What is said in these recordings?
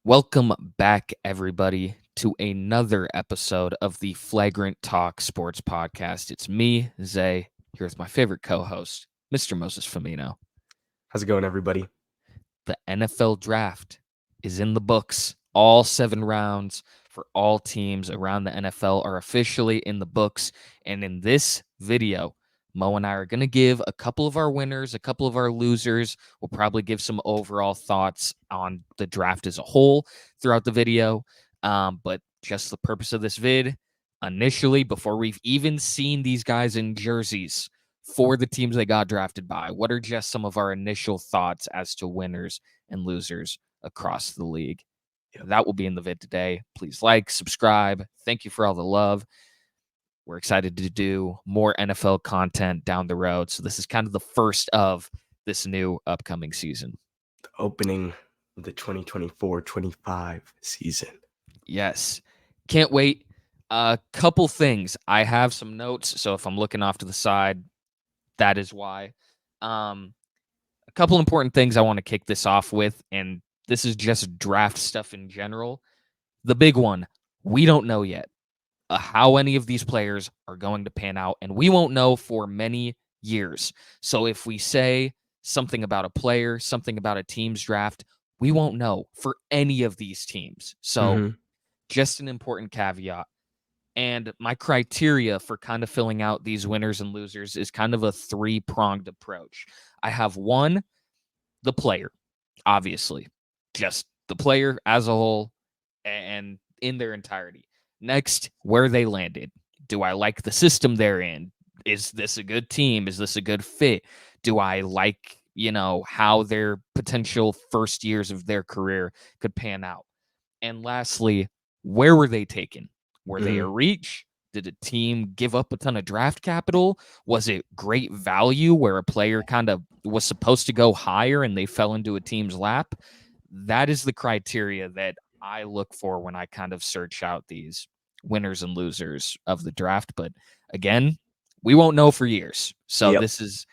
Welcome back, everybody, to another episode of the Flagrant Talk Sports Podcast. It's me, Zay, here with my favorite co-host, Mr. Moses Famino. How's it going, everybody? The NFL Draft is in the books. All 7 rounds for all teams around the NFL are officially in the books. And in this video, Mo and I are going to give a couple of our winners, a couple of our losers. We'll probably give some overall thoughts on the draft as a whole throughout the video. But just the purpose of this vid, initially, before we've even seen these guys in jerseys for the teams they got drafted by, what are just some of our initial thoughts as to winners and losers across the league? That will be in the vid today. Please like, subscribe. Thank you for all the love. We're excited to do more NFL content down the road. So this is kind of the first of this new upcoming season. The opening of the 2024-25 season. Yes. Can't wait. A couple things. I have some notes, so if I'm looking off to the side, that is why. A couple important things I want to kick this off with, and this is just draft stuff in general. The big one, we don't know yet how any of these players are going to pan out, and we won't know for many years. So if we say something about a player, something about a team's draft, we won't know for any of these teams. So just an important caveat. And my criteria for kind of filling out these winners and losers is kind of a 3-pronged approach. I have one, the player, obviously, just the player as a whole and in their entirety. Next, where they landed. Do I like the system they're in? Is this a good team? Is this a good fit? Do I like, how their potential first years of their career could pan out? And lastly, where were they taken? Were they a reach? Did a team give up a ton of draft capital? Was it great value where a player kind of was supposed to go higher and they fell into a team's lap? That is the criteria that I look for when I kind of search out these winners and losers of the draft. But again, we won't know for years. So this is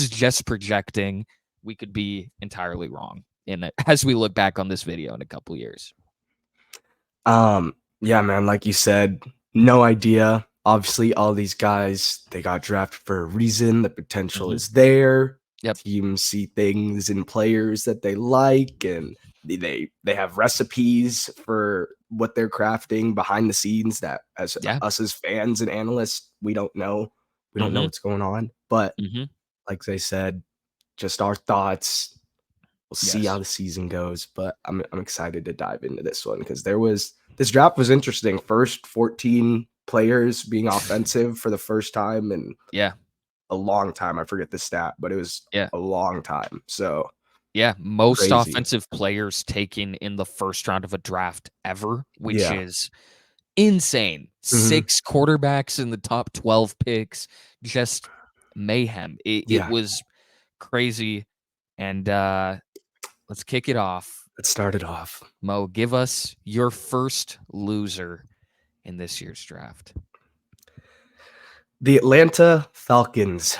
just projecting. We could be entirely wrong in it as we look back on this video in a couple years. Yeah, man, like you said, no idea. Obviously, all these guys, they got drafted for a reason. The potential is there. Teams see things in players that they like, and they have recipes for what they're crafting behind the scenes that us as fans and analysts, we don't know. We don't know what's going on. But like they said, just our thoughts. We'll see how the season goes, but I'm excited to dive into this one because this draft was interesting. First 14 players being offensive for the first time in a long time. I forget the stat, but it was a long time. So most crazy. Offensive players taken in the first round of a draft ever, which is insane. 6 quarterbacks in the top 12 picks, just mayhem. It was crazy. And let's kick it off. Let's start it off. Mo, give us your first loser in this year's draft. The Atlanta Falcons.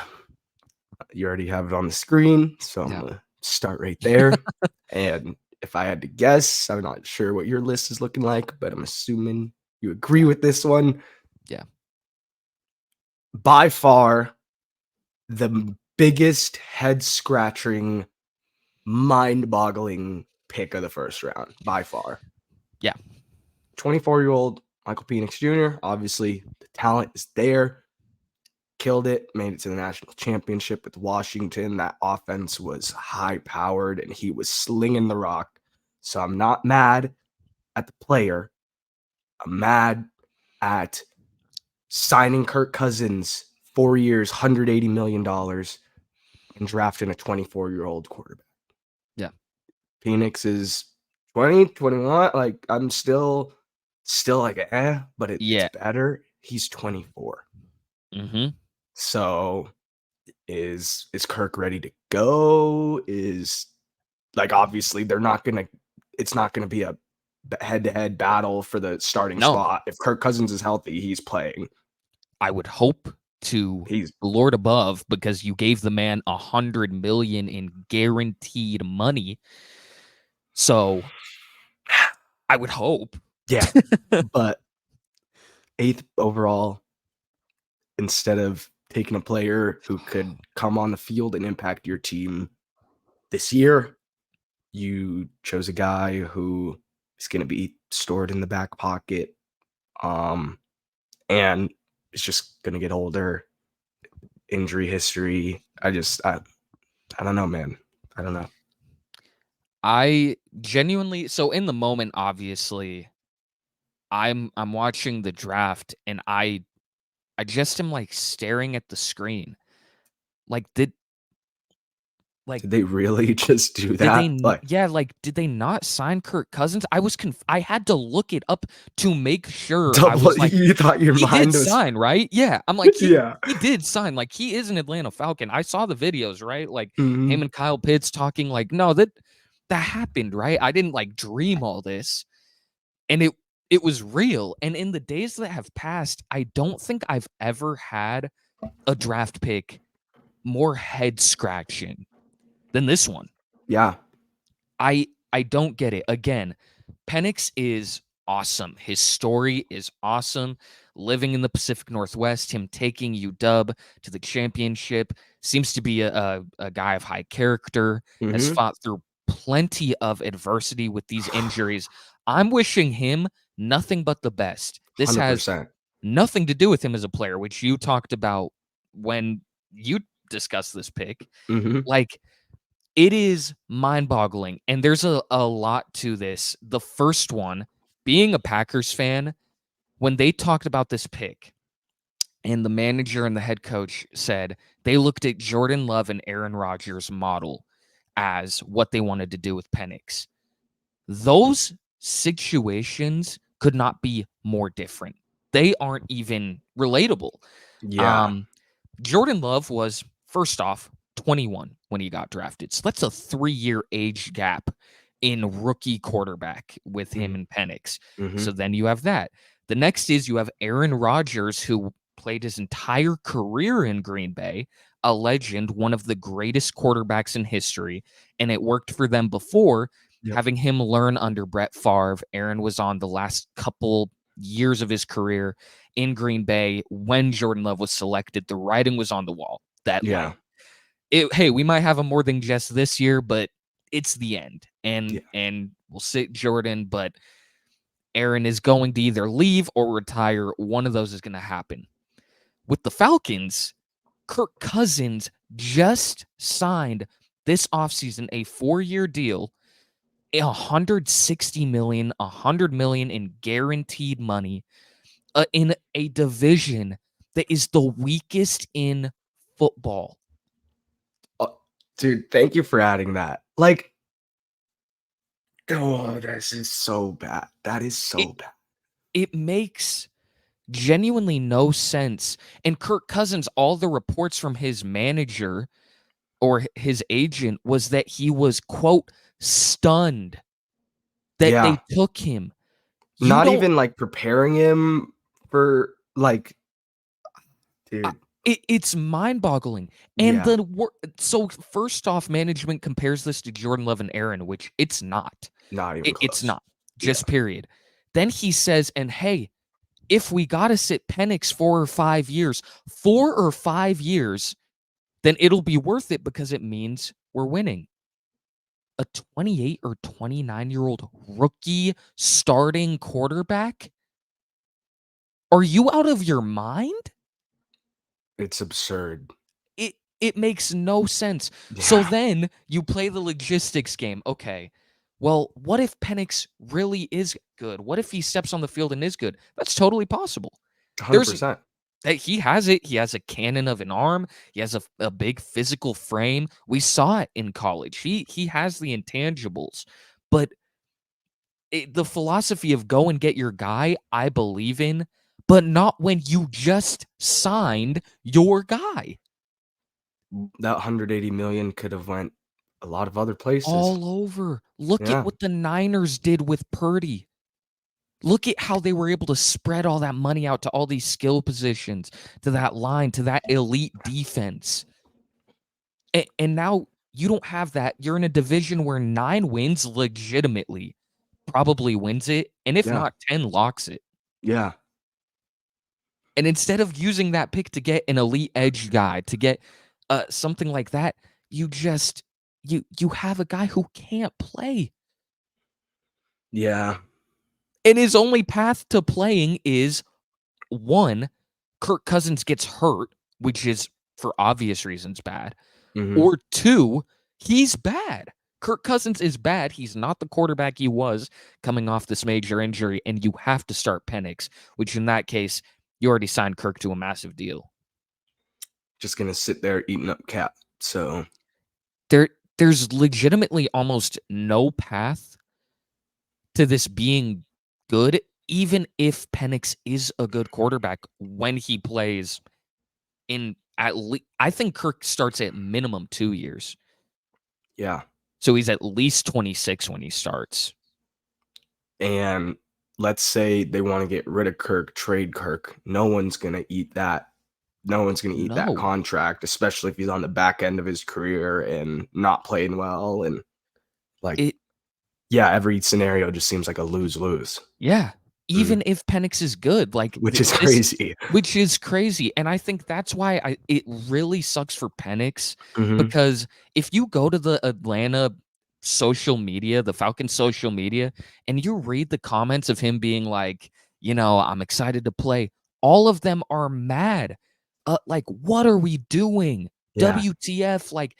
You already have it on the screen, so I'm going to start right there. And if I had to guess, I'm not sure what your list is looking like, but I'm assuming you agree with this one. Yeah. By far, the biggest head-scratching, mind-boggling pick of the first round, by far. Yeah. 24-year-old Michael Penix Jr., obviously, the talent is there. Killed it, made it to the national championship with Washington. That offense was high-powered, and he was slinging the rock. So I'm not mad at the player. I'm mad at signing Kirk Cousins 4 years, $180 million, and drafting a 24-year-old quarterback. Yeah. Penix is 20, 21. Like, I'm still like, but it's better. He's 24. So is Kirk ready to go? Is like, obviously it's not gonna be a head-to-head battle for the starting spot. If Kirk Cousins is healthy, he's playing. I would hope he's Lord above, because you gave the man $100 million in guaranteed money. So I would hope. Yeah. But 8th overall, instead of taking a player who could come on the field and impact your team this year, you chose a guy who is going to be stored in the back pocket, and is just going to get older. Injury history. I don't know, man. I don't know. I genuinely, so in the moment, obviously, I'm watching the draft and I just am like staring at the screen. Like Did they really just do that? did they not sign Kirk Cousins? I had to look it up to make sure. I double. was like, You thought your he mind did was sign, right? Yeah. I'm like, yeah. he did sign. Like, he is an Atlanta Falcon. I saw the videos, right? Like Mhm. him and Kyle Pitts talking like, no, that happened, right? I didn't like dream all this. And it was real. And in the days that have passed, I don't think I've ever had a draft pick more head scratching than this one. Yeah. I don't get it. Again, Penix is awesome. His story is awesome. Living in the Pacific Northwest, him taking UW to the championship, seems to be a guy of high character, has fought through plenty of adversity with these injuries. I'm wishing him nothing but the best. This has 100%. nothing to do with him as a player, which you talked about when you discussed this pick. Like, it is mind-boggling, and there's a lot to this. The first one, being a Packers fan, when they talked about this pick, and the manager and the head coach said they looked at Jordan Love and Aaron Rodgers' model as what they wanted to do with Penix. Those situations could not be more different. They aren't even relatable. Yeah. Jordan Love was, first off, 21 when he got drafted. So that's a 3-year age gap in rookie quarterback with him and Penix. So then you have that. The next is you have Aaron Rodgers, who played his entire career in Green Bay, a legend, one of the greatest quarterbacks in history, and it worked for them before. Having him learn under Brett Favre, Aaron was on the last couple years of his career in Green Bay when Jordan Love was selected. The writing was on the wall that like, hey, we might have him more than just this year, but it's the end. And we'll sit Jordan, but Aaron is going to either leave or retire. One of those is going to happen. With the Falcons, Kirk Cousins just signed this offseason a 4-year deal, $160 million, $100 million in guaranteed money, in a division that is the weakest in football. Dude, thank you for adding that. Like, oh, this is so bad. That is so bad. It makes genuinely no sense. And Kirk Cousins, all the reports from his manager or his agent was that he was, quote, stunned that they took him. Not even like preparing him for like, dude. It's mind-boggling. And so first off, management compares this to Jordan Love and Aaron, which it's not. Not even close. It's not. Just period. Then he says, and hey, if we got to sit Penix 4 or 5 years, then it'll be worth it because it means we're winning. A 28 or 29-year-old rookie starting quarterback? Are you out of your mind? It's absurd. It makes no sense. Yeah. So then you play the logistics game. Okay, well, what if Penix really is good? What if he steps on the field and is good? That's totally possible. 100%. He has it. He has a cannon of an arm. He has a big physical frame. We saw it in college. He has the intangibles. But the philosophy of go and get your guy, I believe in, but not when you just signed your guy. That 180 million could have went a lot of other places. All over. Look at what the Niners did with Purdy. Look at how they were able to spread all that money out to all these skill positions, to that line, to that elite defense. And now you don't have that. You're in a division where 9 wins legitimately probably wins it, and if not 10, locks it. Yeah. And instead of using that pick to get an elite edge guy, to get something like that, you just you have a guy who can't play. Yeah. And his only path to playing is, one, Kirk Cousins gets hurt, which is for obvious reasons bad. Or two, he's bad. Kirk Cousins is bad. He's not the quarterback he was coming off this major injury, and you have to start Penix, which in that case, you already signed Kirk to a massive deal. Just gonna sit there eating up cap. So there's legitimately almost no path to this being good, even if Penix is a good quarterback when he plays in at least, I think Kirk starts at minimum 2 years. Yeah. So he's at least 26 when he starts. And let's say they want to get rid of Kirk, trade Kirk. No one's going to eat that. No one's going to eat that contract, especially if he's on the back end of his career and not playing well. And every scenario just seems like a lose-lose. Yeah. Even if Penix is good, which is crazy. Which is crazy. And I think that's why it really sucks for Penix, because if you go to the Atlanta social media, the Falcons social media, and you read the comments of him being like, I'm excited to play, all of them are mad. What are we doing? Yeah. WTF?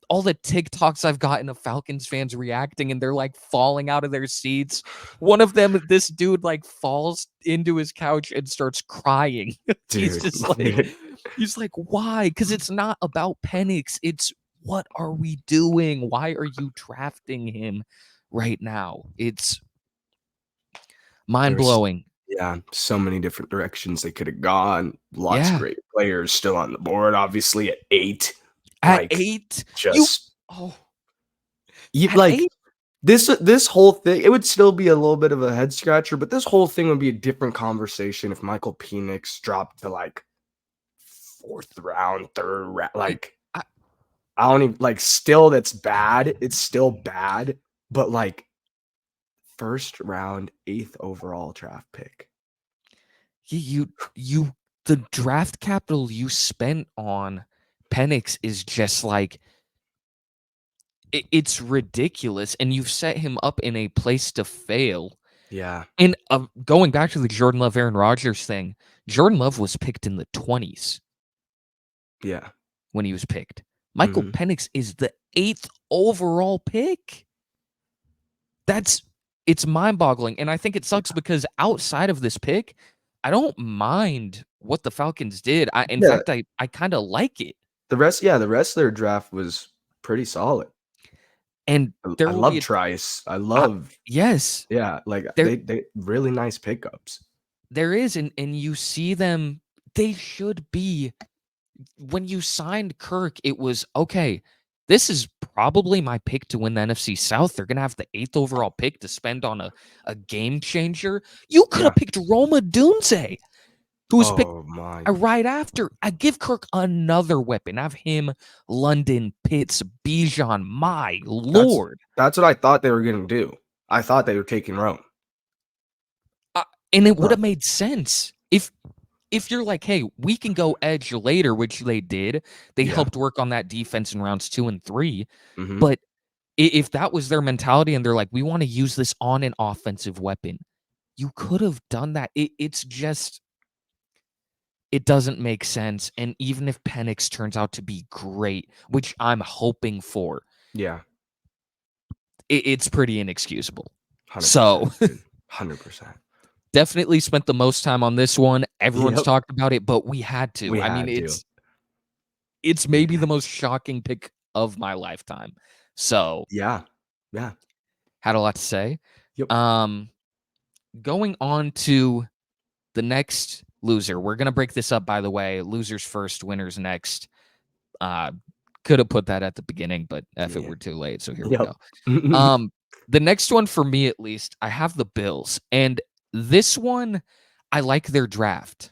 All the TikToks I've gotten of Falcons fans reacting, and they're falling out of their seats. One of them, this dude falls into his couch and starts crying. He's just he's like, why? Because it's not about Penix. It's, what are we doing? Why are you drafting him right now? It's mind-blowing. Yeah, so many different directions they could have gone. Lots of great players still on the board, obviously at 8. At 8? Just this whole thing, it would still be a little bit of a head scratcher, but this whole thing would be a different conversation if Michael Penix dropped to 4th round, 3rd round. I don't even still, that's bad. It's still bad, but 1st round, 8th overall draft pick. The draft capital you spent on Penix is just it's ridiculous, and you've set him up in a place to fail. Yeah. And going back to the Jordan Love, Aaron Rodgers thing, Jordan Love was picked in the 20s. Yeah. When he was picked. Michael Penix is the 8th overall pick. It's mind-boggling, and I think it sucks because outside of this pick, I don't mind what the Falcons did. In fact, I kind of like it. The rest of their draft was pretty solid. And I love Trice. I love yes. Yeah, they really nice pickups. There is, and you see them, they should be. When you signed Kirk, it was, okay, this is probably my pick to win the NFC South. They're going to have the 8th overall pick to spend on a game changer. You could have picked Roma Dunze, who was picked right after. I give Kirk another weapon. Have him, London, Pitts, Bijan. My Lord. That's what I thought they were going to do. I thought they were taking Rome. And it would have made sense if you're like, hey, we can go edge later, which they did. They helped work on that defense in rounds 2 and 3. But if that was their mentality and they're like, we want to use this on an offensive weapon, you could have done that. It's just, it doesn't make sense. And even if Penix turns out to be great, which I'm hoping for, it's pretty inexcusable. 100%, so 100%. Definitely spent the most time on this one. Everyone's talked about it, but we had to. It's maybe the most shocking pick of my lifetime. So yeah. Had a lot to say. Yep. Going on to the next loser. We're gonna break this up, by the way. Losers first, winners next. Could have put that at the beginning, but it were too late. So here we go. The next one for me, at least, I have the Bills, and this one, I like their draft.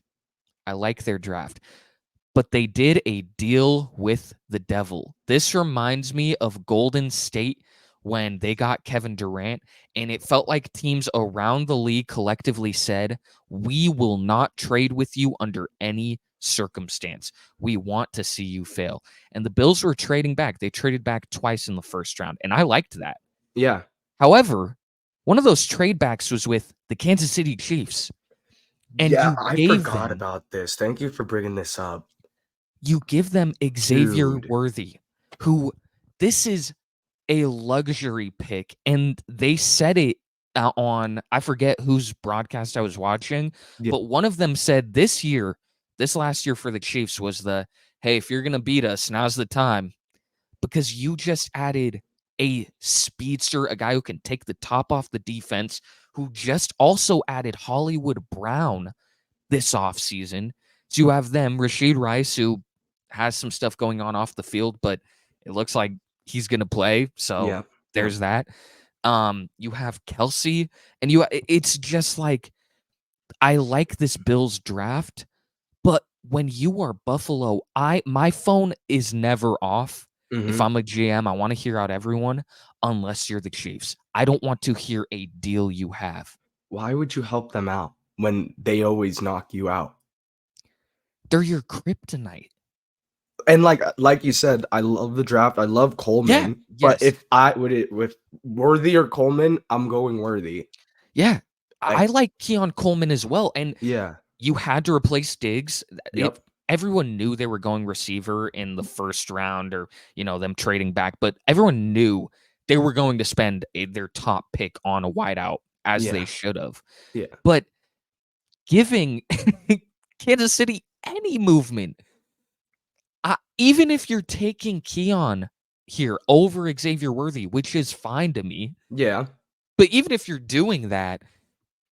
But they did a deal with the devil. This reminds me of Golden State when they got Kevin Durant, and it felt like teams around the league collectively said, we will not trade with you under any circumstance. We want to see you fail. And the Bills were trading back. They traded back twice in the first round, and I liked that. Yeah. However, one of those trade backs was with the Kansas City Chiefs. And yeah, you I gave forgot them, about this. Thank you for bringing this up. you give them Xavier Dude. Worthy, who this is a luxury pick. And they said it on, I forget whose broadcast I was watching, Yeah. but one of them said this last year for the Chiefs was hey, if you're going to beat us, now's the time. Because you just added a speedster, a guy who can take the top off the defense, who just also added Hollywood Brown this offseason. So you have them, Rashid Rice, who has some stuff going on off the field, but it looks like he's going to play. So there's that. You have Kelsey, and it's just like, I like this Bills draft, but when you are Buffalo, my phone is never off. If I'm a GM, I want to hear out everyone, unless you're the Chiefs. I don't want to hear a deal you have. Why would you help them out when they always knock you out? They're your kryptonite. And like you said, I love the draft. I love Coleman. Yeah, but if I would with Worthy or Coleman, I'm going Worthy. Yeah. I like Keon Coleman as well. And yeah, you had to replace Diggs. Yep. Everyone knew they were going receiver in the first round, or them trading back, but everyone knew they were going to spend their top pick on a wideout, as they should have. Yeah. But giving Kansas City any movement, even if you're taking Keon here over Xavier Worthy, which is fine to me. Yeah. But even if you're doing that,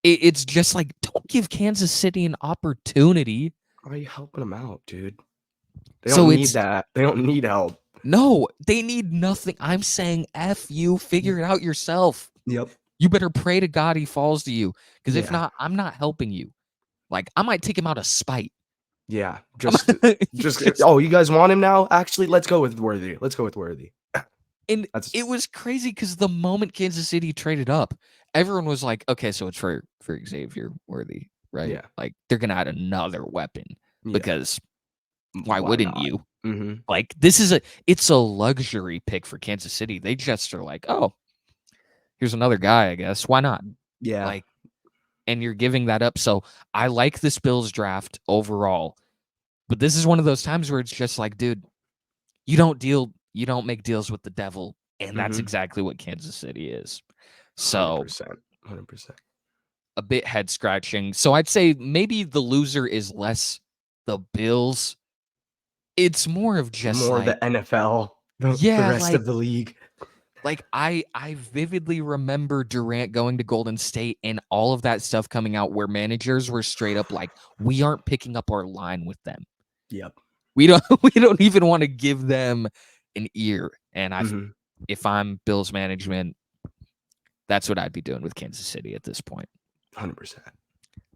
it's just like, don't give Kansas City an opportunity. Why are you helping them out, dude? They don't need that. They don't need help. No, they need nothing. I'm saying F you, figure it out yourself. Yep. You better pray to God he falls to you, because if not, I'm not helping you. Like, I might take him out of spite. Yeah, just oh, you guys want him now? Actually, let's go with Worthy. And it was crazy because the moment Kansas City traded up, everyone was like, okay, so it's for Xavier Worthy, right? Yeah. Like, they're going to add another weapon because why wouldn't not? you? Mm-hmm. Like, it's a luxury pick for Kansas City. They just are like, oh, here's another guy, I guess. Why not? Yeah. Like, and you're giving that up. So I like this Bills draft overall, but this is one of those times where it's just like, dude, you don't make deals with the devil. And that's exactly what Kansas City is. So 100%. A bit head scratching. So I'd say maybe the loser is less the Bills. It's more of just more the NFL, the rest of the league. Like, I vividly remember Durant going to Golden State and all of that stuff coming out where managers were straight up like, we aren't picking up our line with them. Yep. We don't even want to give them an ear. And if I'm Bills management, that's what I'd be doing with Kansas City at this point. 100%.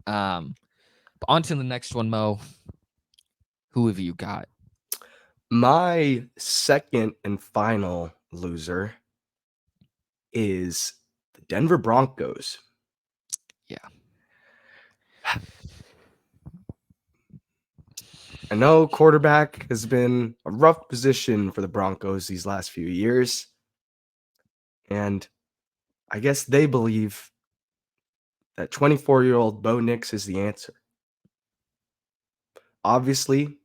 On to the next one, Mo. Who have you got? My second and final loser is the Denver Broncos. Yeah. I know quarterback has been a rough position for the Broncos these last few years. And I guess they believe that 24-year-old Bo Nix is the answer. Obviously,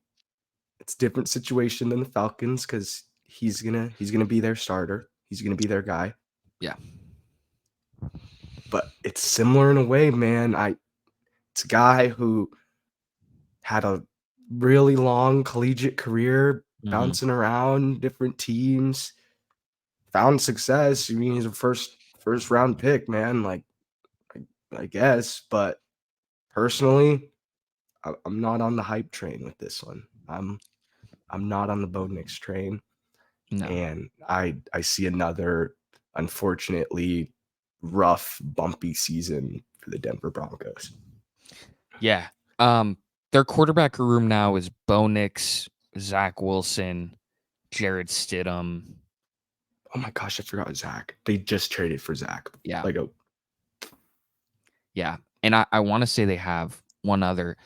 it's a different situation than the Falcons because he's gonna be their starter. He's gonna be their guy. Yeah. But it's similar in a way, man. It's a guy who had a really long collegiate career, bouncing around different teams, found success. I mean, he's a first round pick, man. Like, I guess, but personally, I'm not on the hype train with this one. I'm not on the Bo Nix train. No. And I see another, unfortunately, rough, bumpy season for the Denver Broncos. Yeah. Their quarterback room now is Bo Nix, Zach Wilson, Jared Stidham. Oh my gosh, I forgot Zach. They just traded for Zach. Yeah. Like Yeah. And I want to say they have one other,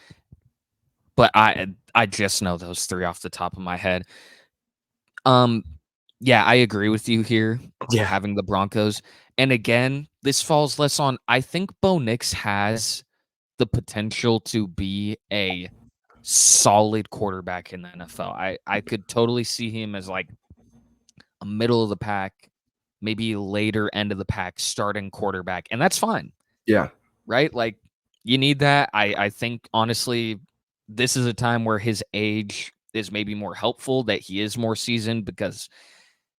but I just know those three off the top of my head. Yeah, I agree with you here. yeah. Having the Broncos. And again, this falls less on. I think Bo Nix has the potential to be a solid quarterback in the NFL. I could totally see him as like a middle of the pack, maybe later end of the pack starting quarterback, and that's fine. Yeah. Right? Like you need that. I think honestly, this is a time where his age is maybe more helpful, that he is more seasoned, because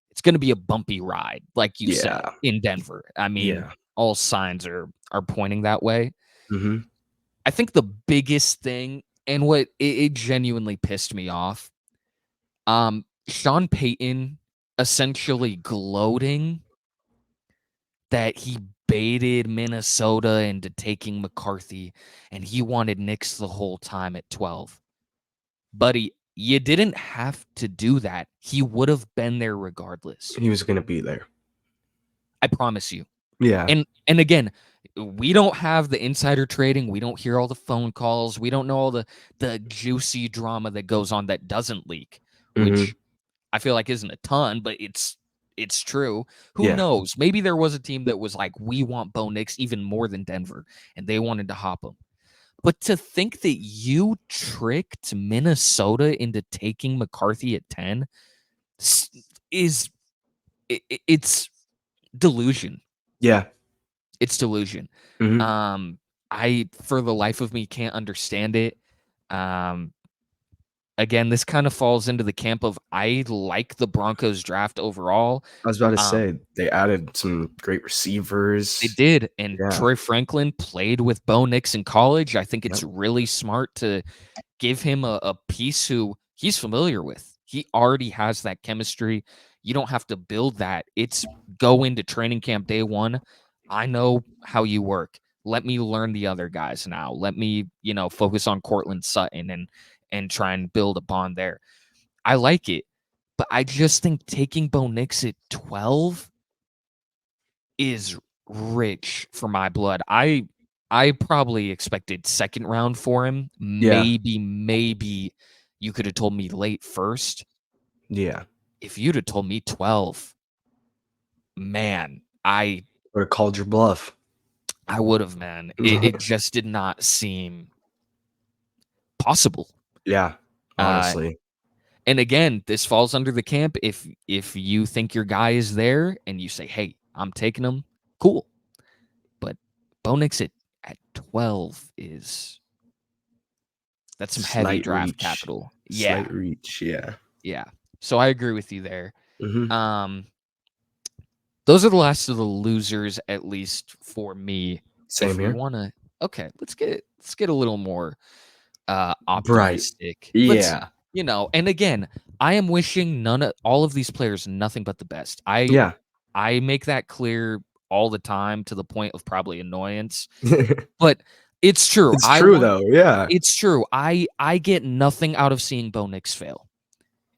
it's going to be a bumpy ride, like you said, Yeah. in Denver. I mean, Yeah. all signs are pointing that way. Mm-hmm. I think the biggest thing, and what it genuinely pissed me off, Sean Payton essentially gloating that he baited Minnesota into taking McCarthy, and he wanted Knicks the whole time at 12. Buddy, you didn't have to do that. He would have been there regardless. He was gonna be there. I promise you. Yeah. And again, we don't have the insider trading. We don't hear all the phone calls. We don't know all the juicy drama that goes on that doesn't leak, which I feel like isn't a ton, but it's true. Who knows? Maybe there was a team that was like, we want Bo Nix even more than Denver, and they wanted to hop him. But to think that you tricked Minnesota into taking McCarthy at 10 is it's delusion. Yeah. It's delusion. I for the life of me can't understand it. Again, this kind of falls into the camp of I like the Broncos draft overall. I was about to say they added some great receivers. They did, and Troy Franklin played with Bo Nix in college. I think it's really smart to give him a piece who he's familiar with. He already has that chemistry. You don't have to build that. It's go into training camp day one. I know how you work. Let me learn the other guys now. Let me, focus on Cortland Sutton and try and build a bond there. I like it, but I just think taking Bo Nix at 12 is rich for my blood. I probably expected second round for him. Maybe you could have told me late first. Yeah. If you'd have told me 12, man, I would have called your bluff. I would have, man. It just did not seem possible. Yeah, honestly. And again, this falls under the camp. If you think your guy is there and you say, hey, I'm taking him, cool. But Bo Nix at 12 that's some heavy draft capital. Yeah. Slight reach, yeah. Yeah. So I agree with you there. Those are the last of the losers, at least for me. Same if here. We want to, okay, let's get a little more optimistic. Yeah. And again, I am wishing all of these players nothing but the best. I make that clear all the time to the point of probably annoyance. But it's true. It's true though. Yeah. It's true. I get nothing out of seeing Bo Nix fail.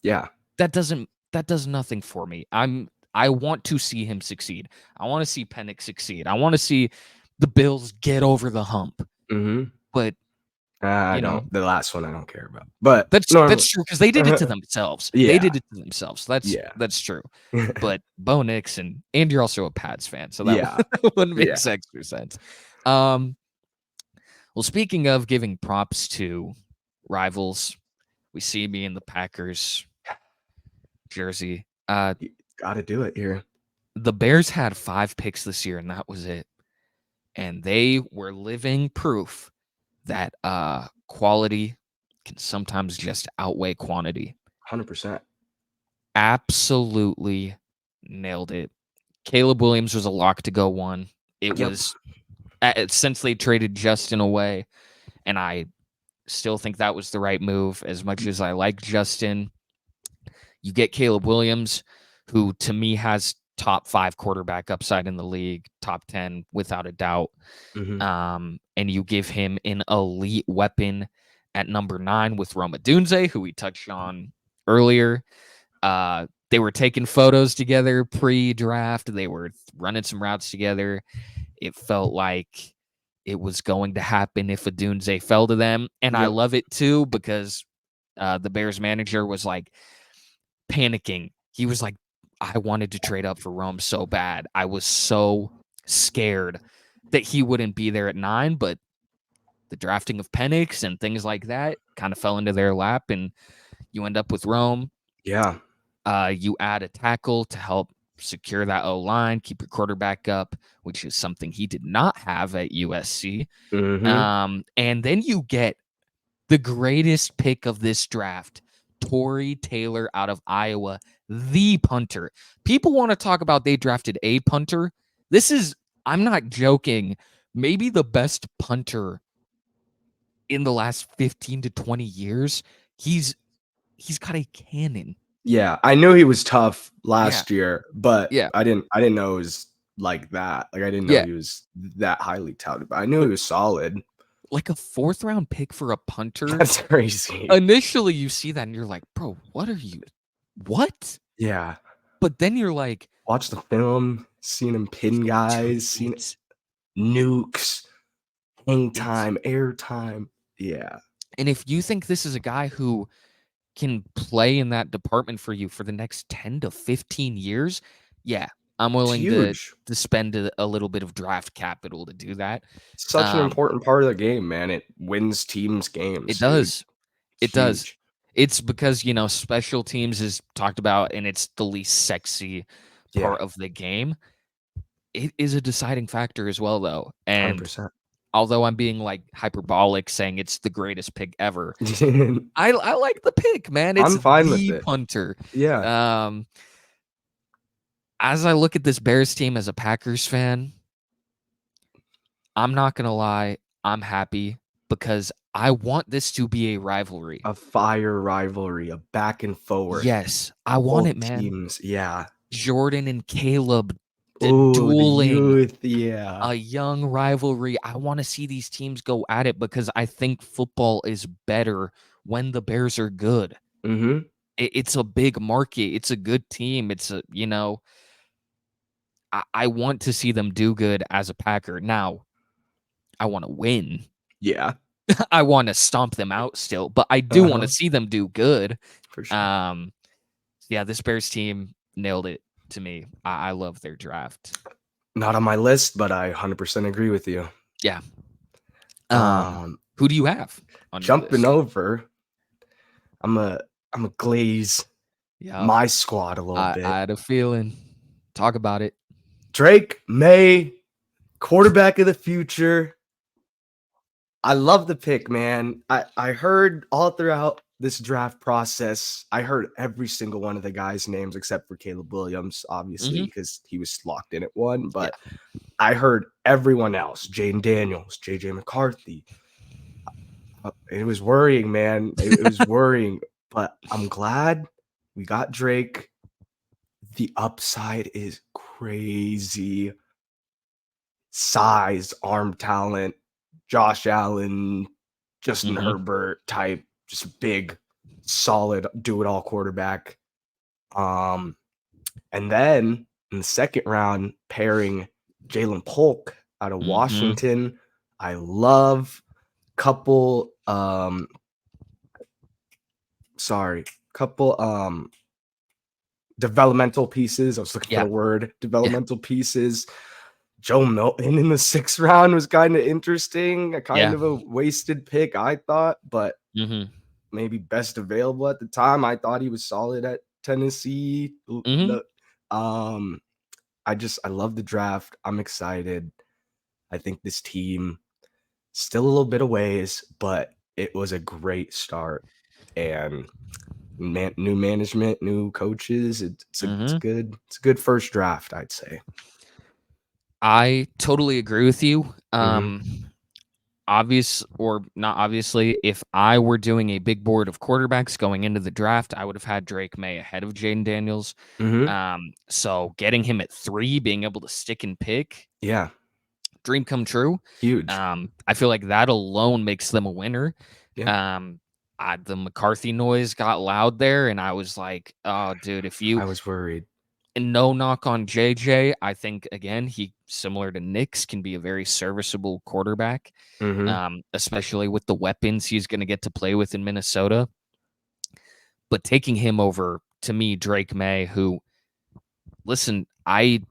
Yeah. That does nothing for me. I want to see him succeed. I want to see Penix succeed. I want to see the Bills get over the hump. But I don't. The last one I don't care about. But that's true, because they did it to themselves. Yeah. They did it to themselves. That's true. But Bo Nix and you're also a Pats fan, so that one makes extra sense. Well, speaking of giving props to rivals, we see me in the Packers jersey. You gotta do it here. The Bears had 5 picks this year, and that was it. And they were living proof that quality can sometimes just outweigh quantity. 100%. Absolutely nailed it. Caleb Williams was a lock to go 1. It was since they traded Justin away, and I still think that was the right move. As much as I like Justin, you get Caleb Williams, who to me has top 5 quarterback upside in the league, top 10 without a doubt. And you give him an elite weapon at number 9 with Roma Dunze, who we touched on earlier. They were taking photos together pre-draft. They were running some routes together. It felt like it was going to happen if Odunze fell to them. And I love it too because the Bears manager was like panicking. He was like, I wanted to trade up for Rome so bad. I was so scared that he wouldn't be there at 9, but the drafting of Penix and things like that kind of fell into their lap, and you end up with Rome. Yeah. You add a tackle to help secure that O-line, keep your quarterback up, which is something he did not have at USC. And then you get the greatest pick of this draft, Torrey Taylor out of Iowa, the punter. People want to talk about they drafted a punter. This is, I'm not joking, maybe the best punter in the last 15 to 20 years. He's got a cannon. Yeah, I knew he was tough last year, but I didn't know it was like that. Like I didn't know he was that highly touted, but I knew he was solid. Like a 4th round pick for a punter. That's crazy. Initially you see that and you're like, bro, what? Yeah. But then you're like, watch the film, seeing him pin guys, seeing nukes, hang time, air time. Yeah. And if you think this is a guy who can play in that department for you for the next 10 to 15 years, yeah, I'm willing to spend a little bit of draft capital to do that. Such an important part of the game, man. It wins teams games. It does. It does. It's because, special teams is talked about and it's the least sexy part of the game. It is a deciding factor as well, though. And 100%. Although I'm being like hyperbolic saying it's the greatest pick ever, I like the pick, man. It's I'm fine with it. Punter. Yeah. As I look at this Bears team as a Packers fan, I'm not gonna lie, I'm happy because I want this to be a rivalry, a fire rivalry, a back and forward. Yes, I want it, man. Teams, yeah. Jordan and Caleb. Dueling, yeah, a young rivalry. I want to see these teams go at it because I think football is better when the Bears are good. It's a big market. It's a good team. It's a, I want to see them do good as a Packer. Now, I want to win. Yeah. I want to stomp them out still, but I do want to see them do good. For sure. Yeah, this Bears team nailed it. To me, I love their draft. Not on my list, but I 100% agree with you. Yeah. Who do you have on jumping over? I'm a glaze my squad a little bit. I had a feeling. Talk about it. Drake May, quarterback of the future. I love the pick, man. I heard all throughout this draft process, I heard every single one of the guys' names except for Caleb Williams, obviously, because he was locked in at 1. But I heard everyone else, Jaden Daniels, JJ McCarthy. It was worrying, man. It was worrying, but I'm glad we got Drake. The upside is crazy. Size, arm talent, Josh Allen, Justin Herbert type. Just big, solid, do-it-all quarterback. And then in the 2nd round, pairing Jalen Polk out of Washington. I love couple developmental pieces. I was looking for a word. Developmental pieces. Joe Milton in the 6th round was kind of interesting. A kind of a wasted pick, I thought, but maybe best available at the time. I thought he was solid at Tennessee. I love the draft. I'm excited. I think this team still a little bit of ways, but it was a great start. And new management, new coaches. It's good. It's a good first draft, I'd say. I totally agree with you. Obvious or not obviously, if I were doing a big board of quarterbacks going into the draft, I would have had Drake May ahead of Jaden Daniels. So getting him at 3, being able to stick and pick, dream come true. Huge. I feel like that alone makes them a winner. the McCarthy noise got loud there, and I was like, oh, dude, I was worried. And no knock on JJ. I think, again, he, similar to Nix, can be a very serviceable quarterback, especially with the weapons he's going to get to play with in Minnesota. But taking him over, to me, Drake May, who, listen, I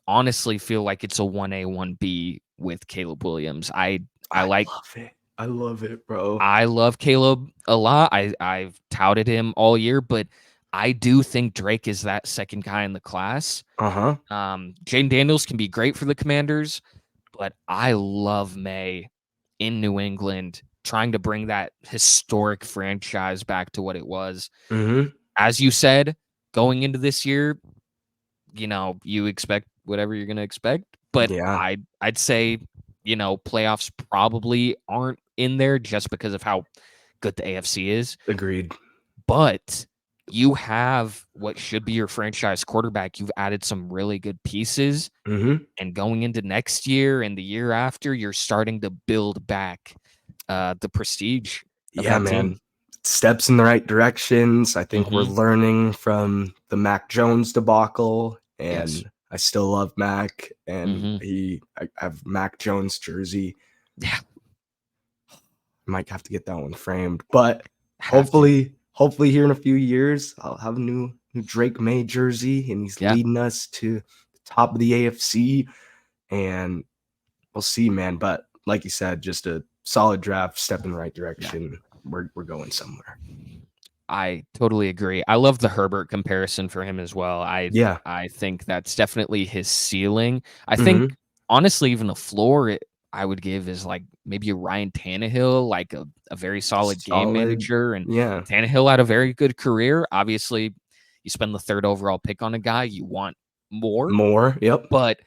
honestly feel like it's a 1A, 1B with Caleb Williams. I like love it. I love it, bro. I love Caleb a lot. I've touted him all year, but I do think Drake is that second guy in the class. Jane Daniels can be great for the Commanders, but I love May in New England, trying to bring that historic franchise back to what it was. As you said, going into this year, you expect whatever you're going to expect, but Yeah. I'd say, playoffs probably aren't in there just because of how good the AFC is. Agreed. But you have what should be your franchise quarterback. You've added some really good pieces. And going into next year and the year after, you're starting to build back the prestige of that team. Steps in the right directions. I think we're learning from the Mac Jones debacle, and I still love Mac, and I have Mac Jones jersey. Yeah. Might have to get that one framed, but hopefully here in a few years, I'll have a new Drake May jersey, and he's leading us to the top of the AFC, and we'll see, man. But like you said, just a solid draft, step in the right direction. We're going somewhere. I totally agree. I love the Herbert comparison for him as well. I think that's definitely his ceiling. I think, honestly, even a floor I would give is like maybe a Ryan Tannehill, like a very solid game manager. And Tannehill had a very good career. Obviously, you spend the 3rd overall pick on a guy, you want more. Yep. But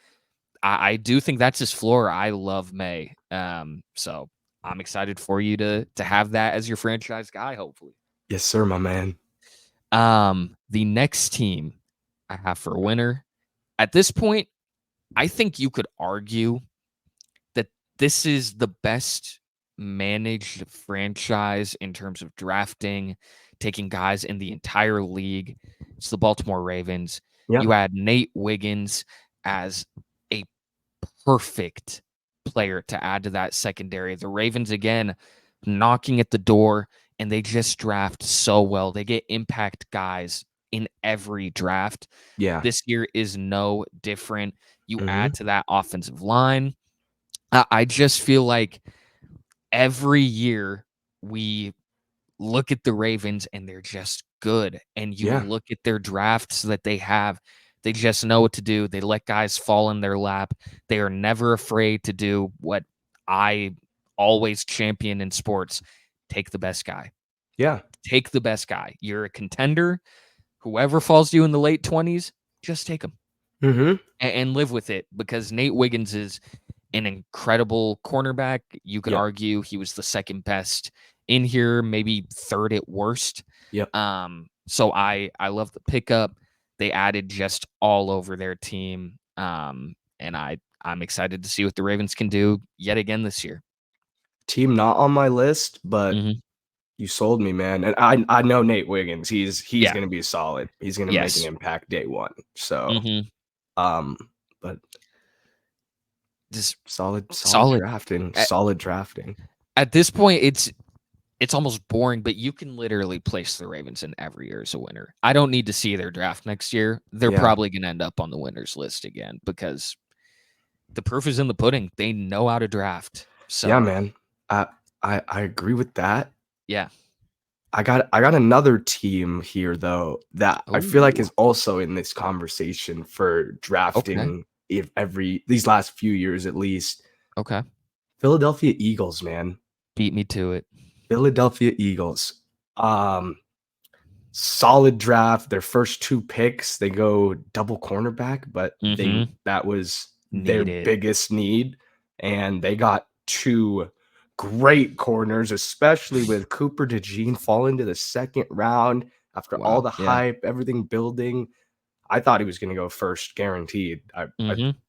I do think that's his floor. I love May. So I'm excited for you to have that as your franchise guy, hopefully. Yes, sir, my man. The next team I have for winner, at this point, I think you could argue that this is the best managed franchise in terms of drafting, taking guys in the entire league. It's the Baltimore Ravens. You had Nate Wiggins as a perfect player to add to that secondary. The Ravens, again, knocking at the door, and they just draft so well. They get impact guys in every draft. This year is no different. You add to that offensive line. I just feel like every year we look at the Ravens and they're just good. And you look at their drafts that they have, they just know what to do. They let guys fall in their lap. They are never afraid to do what I always champion in sports. Take the best guy. Take the best guy. You're a contender. Whoever falls to you in the late 20s, just take him and live with it, because Nate Wiggins is an incredible cornerback. You could argue he was the second best in here, maybe 3rd at worst. So I love the pickup. They added just all over their team. And I'm excited to see what the Ravens can do yet again this year. Team not on my list, but you sold me, man. And I know Nate Wiggins. He's going to be solid. He's going to make an impact day one. So, but just solid drafting. Solid drafting. At this point, it's almost boring, but you can literally place the Ravens in every year as a winner. I don't need to see their draft next year. They're probably going to end up on the winners list again, because the proof is in the pudding. They know how to draft. So yeah, man. I agree with that. Yeah. I got another team here though that I feel like is also in this conversation for drafting these last few years at least. Okay. Philadelphia Eagles, man. Beat me to it. Philadelphia Eagles. Solid draft. Their first 2 picks, they go double cornerback, but that was their biggest need. And they got 2 great corners, especially with Cooper DeJean falling to the 2nd round after all the hype, everything building. I thought he was going to go first, guaranteed. I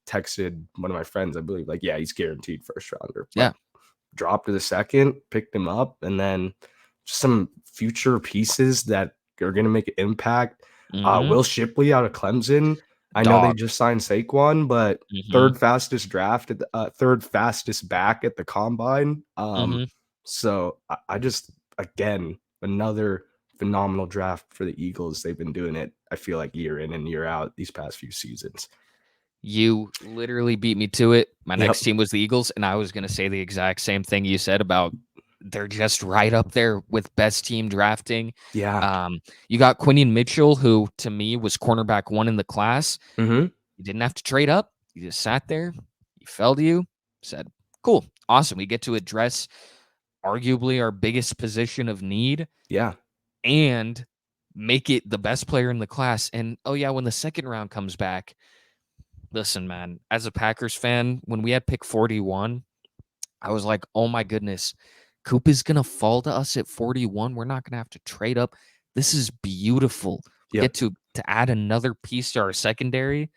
texted one of my friends, I believe, like, yeah, he's guaranteed first rounder. But dropped to the 2nd, picked him up, and then some future pieces that are going to make an impact. Mm-hmm. Will Shipley out of Clemson. I know they Dog. just signed Saquon, but third fastest back at the combine. So I just, again, another phenomenal draft for the Eagles. They've been doing it, I feel like, year in and year out these past few seasons. You literally beat me to it. My next Yep. team was the Eagles, and I was going to say the exact same thing you said about they're just right up there with best team drafting. Yeah. You got Quinion Mitchell, who to me was cornerback 1 in the class. Mm-hmm. You didn't have to trade up. You just sat there. He fell to you, said, cool, awesome. We get to address arguably our biggest position of need. Yeah. And make it the best player in the class. And oh yeah, when the second round comes back, listen, man, as a Packers fan, when we had pick 41, I was like, oh my goodness, Coop is going to fall to us at 41. We're not going to have to trade up. This is beautiful. We get to add another piece to our secondary.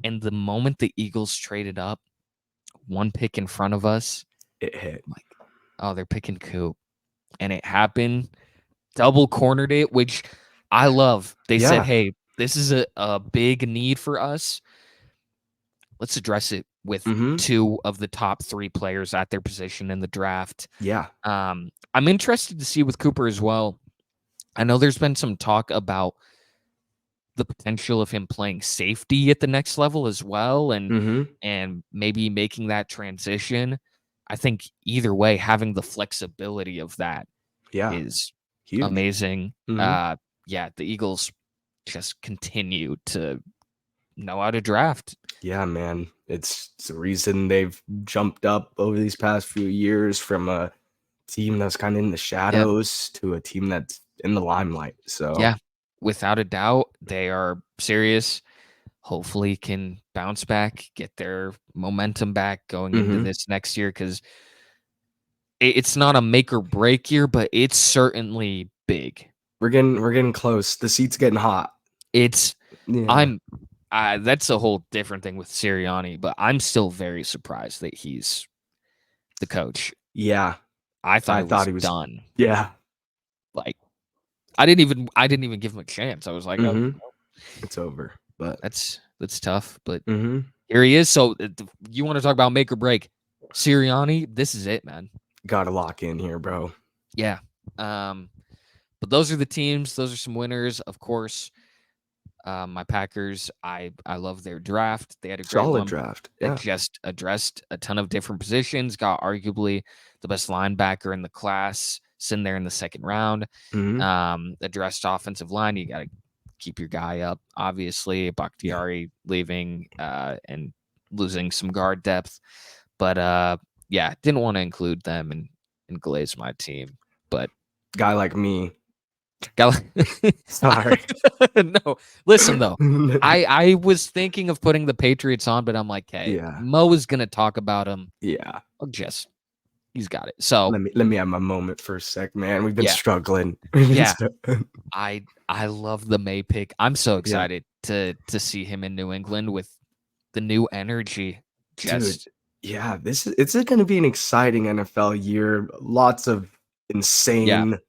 And the moment the Eagles traded up, one pick in front of us, it hit. I'm like, oh, they're picking Coop. And it happened. Double cornered it, which I love. They said, hey, this is a big need for us. Let's address it with 2 of the top 3 players at their position in the draft. Yeah. I'm interested to see with Cooper as well. I know there's been some talk about the potential of him playing safety at the next level as well, and maybe making that transition. I think either way, having the flexibility of that is huge. Amazing. Yeah, the Eagles just continue to know how to draft. Yeah, man. It's the reason they've jumped up over these past few years from a team that's kind of in the shadows to a team that's in the limelight. So yeah, without a doubt, they are serious. Hopefully can bounce back, get their momentum back going into this next year, because it's not a make or break year, but it's certainly big. We're getting close. The seat's getting hot. That's a whole different thing with Sirianni, but I'm still very surprised that he's the coach. Yeah. I thought he was done. Yeah. Like I didn't even give him a chance. I was like, oh, it's over. But that's tough. But here he is. So you want to talk about make or break? Sirianni, this is it, man. Gotta lock in here, bro. Yeah. But those are the teams. Those are some winners, of course. My Packers, I love their draft. They had a great solid draft. That just addressed a ton of different positions. Got arguably the best linebacker in the class, sitting there in the second round. Addressed offensive line. You got to keep your guy up. Obviously, Bakhtiari leaving and losing some guard depth, but yeah, didn't want to include them and glaze my team. But guy like me. Sorry. No, listen though. I was thinking of putting the Patriots on, but I'm like, hey, Mo is gonna talk about him. Yeah. He's got it. So let me have my moment for a sec, man. We've been struggling. I love the May pick. I'm so excited to see him in New England with the new energy. Dude, yeah, it's gonna be an exciting NFL year. Lots of insane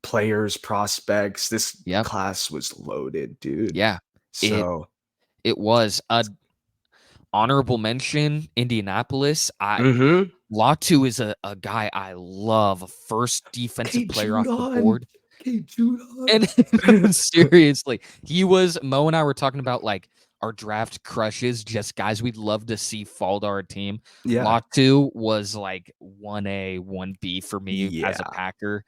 players, prospects. This class was loaded, dude. Yeah. So it was a honorable mention, Indianapolis. Latu is a guy I love, a first defensive player off the board. And seriously, Mo and I were talking about like our draft crushes, just guys we'd love to see fall to our team. Latu was like 1A, 1B for me as a Packer.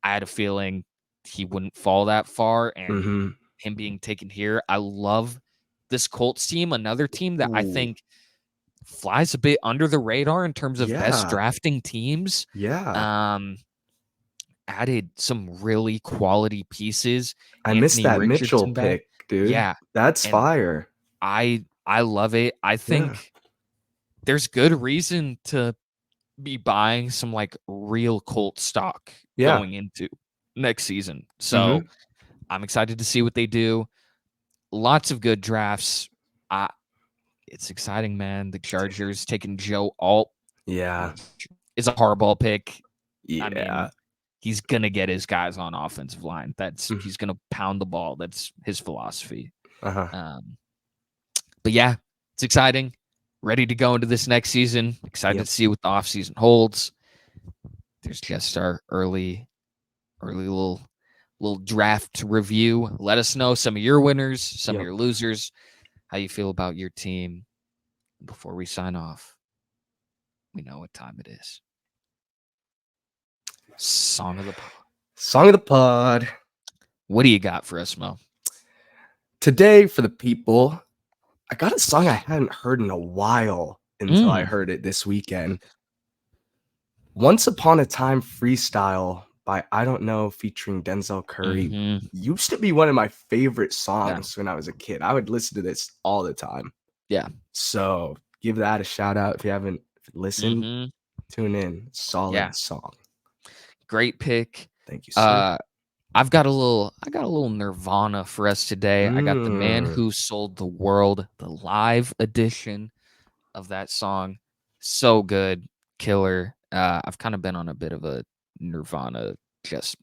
I had a feeling he wouldn't fall that far, and him being taken here. I love this Colts team, another team that I think flies a bit under the radar in terms of best drafting teams. Added some really quality pieces. I missed that Mitchell pick, dude. Yeah. That's fire. I love it. I think there's good reason to be buying some like real Colt stock going into next season. So I'm excited to see what they do. Lots of good drafts. It's exciting, man. The Chargers taking Joe Alt. Yeah. Is a Harbaugh pick. Yeah. I mean, he's gonna get his guys on offensive line. He's gonna pound the ball. That's his philosophy. But yeah, it's exciting. Ready to go into this next season. Excited to see what the offseason holds. There's just our early little draft review. Let us know some of your winners, some of your losers, how you feel about your team. Before we sign off, we know what time it is. Song of the pod. Song of the pod. What do you got for us, Mo? Today, for the people, I got a song I hadn't heard in a while until I heard it this weekend. Once Upon a Time Freestyle by I Don't Know featuring Denzel Curry used to be one of my favorite songs when I was a kid. I would listen to this all the time. Yeah. So give that a shout out if you haven't listened. Tune in. Solid song. Great pick. Thank you, sir. I've got a little Nirvana for us today. I got The Man Who Sold the World, the live edition of that song. So good. Killer. I've kind of been on a bit of a Nirvana just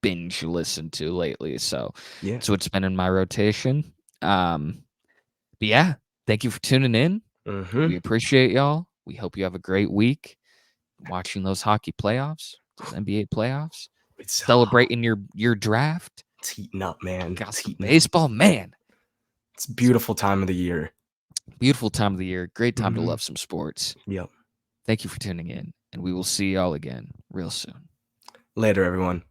binge listen to lately. So that's what's been in my rotation. But yeah, thank you for tuning in. We appreciate y'all. We hope you have a great week watching those hockey playoffs, those NBA playoffs. Celebrating your draft. It's heating up, man. Got some baseball, man. It's a beautiful time of the year. Beautiful time of the year. Great time to love some sports. Yep. Thank you for tuning in, and we will see y'all again real soon. Later, everyone.